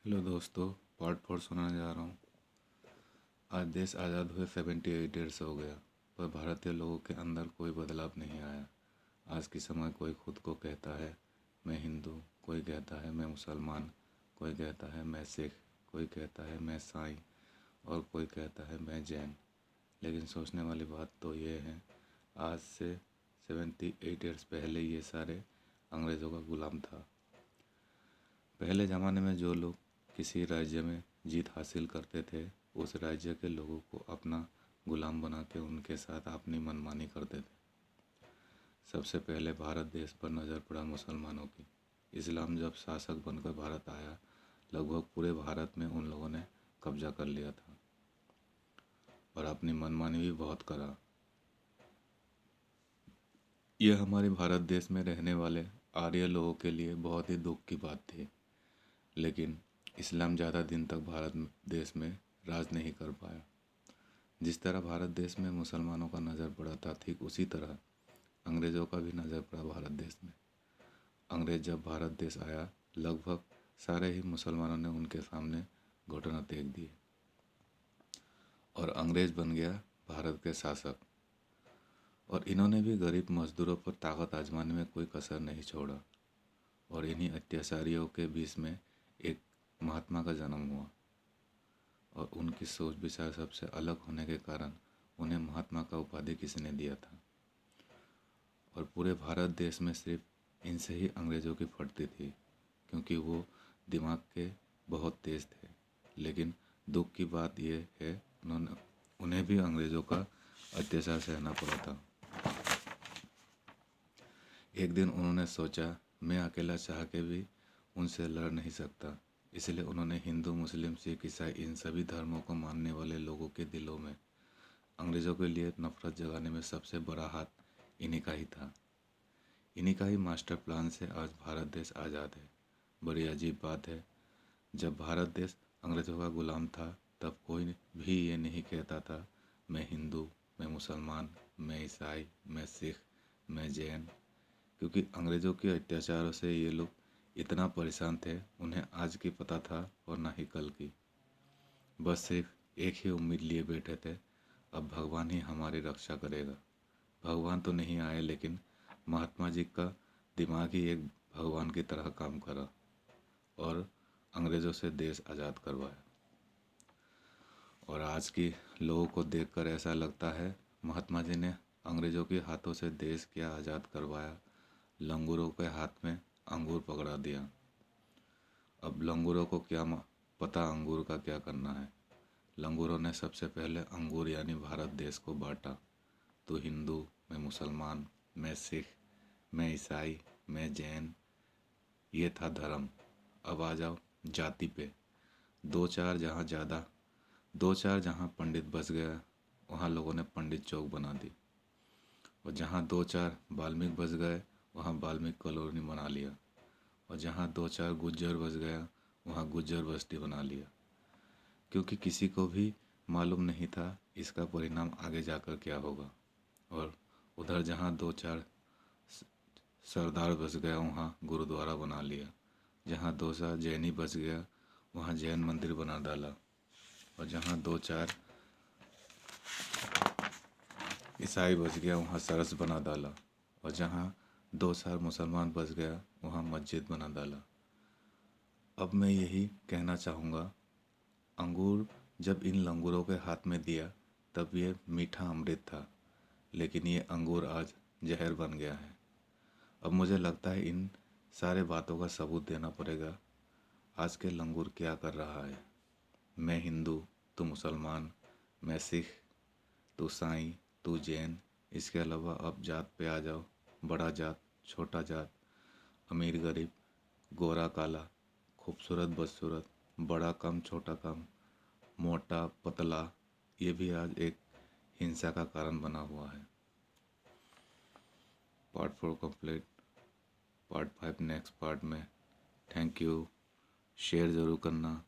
Hello दोस्तों, part 4 सुनाने जा रहा हूँ। आज देश आज़ाद हुए 78 ईयर्स हो गया, पर भारतीय लोगों के अंदर कोई बदलाव नहीं आया। आज के समय कोई खुद को कहता है मैं हिंदू, कोई कहता है मैं मुसलमान, कोई कहता है मैं सिख, कोई कहता है मैं ईसाई और कोई कहता है मैं जैन। लेकिन सोचने वाली बात तो ये है, आज से 78 ईयर्स पहले ये सारे अंग्रेज़ों का गुलाम था। पहले ज़माने में जो लोग किसी राज्य में जीत हासिल करते थे, उस राज्य के लोगों को अपना गुलाम बना के उनके साथ अपनी मनमानी करते थे। सबसे पहले भारत देश पर नज़र पड़ा मुसलमानों की। इस्लाम जब शासक बनकर भारत आया, लगभग पूरे भारत में उन लोगों ने कब्जा कर लिया था और अपनी मनमानी भी बहुत करा। यह हमारे भारत देश में रहने वाले आर्य लोगों के लिए बहुत ही दुख की बात थी। लेकिन इस्लाम ज़्यादा दिन तक भारत देश में राज नहीं कर पाया। जिस तरह भारत देश में मुसलमानों का नज़र पड़ा था, ठीक उसी तरह अंग्रेज़ों का भी नज़र पड़ा भारत देश में। अंग्रेज़ जब भारत देश आया, लगभग सारे ही मुसलमानों ने उनके सामने घुटना टेक दिए और अंग्रेज़ बन गया भारत के शासक। और इन्होंने भी गरीब मजदूरों पर ताकत आजमाने में कोई कसर नहीं छोड़ा। और इन्हीं अत्याचारियों के बीच में एक महात्मा का जन्म हुआ और उनकी सोच विचार सबसे अलग होने के कारण उन्हें महात्मा का उपाधि किसी ने दिया था। और पूरे भारत देश में सिर्फ इनसे ही अंग्रेज़ों की फटती थी, क्योंकि वो दिमाग के बहुत तेज़ थे। लेकिन दुख की बात यह है, उन्हें भी अंग्रेज़ों का अत्याचार सहना पड़ा था। एक दिन उन्होंने सोचा, मैं अकेला चाह के भी उनसे लड़ नहीं सकता। इसलिए उन्होंने हिंदू, मुस्लिम, सिख, ईसाई इन सभी धर्मों को मानने वाले लोगों के दिलों में अंग्रेज़ों के लिए नफरत जगाने में सबसे बड़ा हाथ इन्हीं का ही था। इन्हीं का ही मास्टर प्लान से आज भारत देश आज़ाद है। बड़ी अजीब बात है, जब भारत देश अंग्रेज़ों का गुलाम था, तब कोई भी ये नहीं कहता था मैं हिंदू, मैं मुसलमान, मैं ईसाई, मैं सिख, मैं जैन। क्योंकि अंग्रेज़ों के अत्याचारों से ये लोग इतना परेशान थे, उन्हें आज की पता था और ना ही कल की। बस सिर्फ एक ही उम्मीद लिए बैठे थे, अब भगवान ही हमारी रक्षा करेगा। भगवान तो नहीं आए, लेकिन महात्मा जी का दिमाग ही एक भगवान की तरह काम करा और अंग्रेज़ों से देश आज़ाद करवाया। और आज की लोगों को देखकर ऐसा लगता है, महात्मा जी ने अंग्रेज़ों के हाथों से देश क्या आज़ाद करवाया, लंगूरों के हाथ में अंगूर पकड़ा दिया। अब लंगूरों को क्या पता अंगूर का क्या करना है। लंगूरों ने सबसे पहले अंगूर यानी भारत देश को बांटा। तो हिंदू, मैं मुसलमान, मैं सिख, मैं ईसाई, मैं जैन, ये था धर्म। अब आ जाओ जाति पे। दो चार जहाँ पंडित बस गया, वहाँ लोगों ने पंडित चौक बना दी। और जहाँ दो चार वाल्मीकि बस गए, वहाँ वाल्मीकि कॉलोनी बना लिया। और जहाँ दो चार गुज्जर बस गया, वहाँ गुज्जर बस्ती बना लिया। क्योंकि किसी को भी मालूम नहीं था इसका परिणाम आगे जाकर क्या होगा। और उधर जहाँ दो चार सरदार बस गया, वहाँ गुरुद्वारा बना लिया। जहाँ दो चार जैनी बस गया, वहाँ जैन मंदिर बना डाला। और जहाँ दो चार ईसाई बस गया, वहाँ चर्च बना डाला। और जहाँ दो चार मुसलमान बस गया, वहाँ मस्जिद बना डाला। अब मैं यही कहना चाहूँगा, अंगूर जब इन लंगूरों के हाथ में दिया, तब ये मीठा अमृत था, लेकिन ये अंगूर आज जहर बन गया है। अब मुझे लगता है इन सारे बातों का सबूत देना पड़ेगा। आज के लंगूर क्या कर रहा है, मैं हिंदू, तू मुसलमान, मैं सिख, तू साईं, तू जैन। इसके अलावा अब जात पे आ जाओ, बड़ा जात, छोटा जात, अमीर गरीब, गोरा काला, खूबसूरत बदसूरत, बड़ा कम छोटा कम, मोटा पतला, ये भी आज एक हिंसा का कारण बना हुआ है। Part 4 complete, part 5 next part में। Thank you. शेयर ज़रूर करना।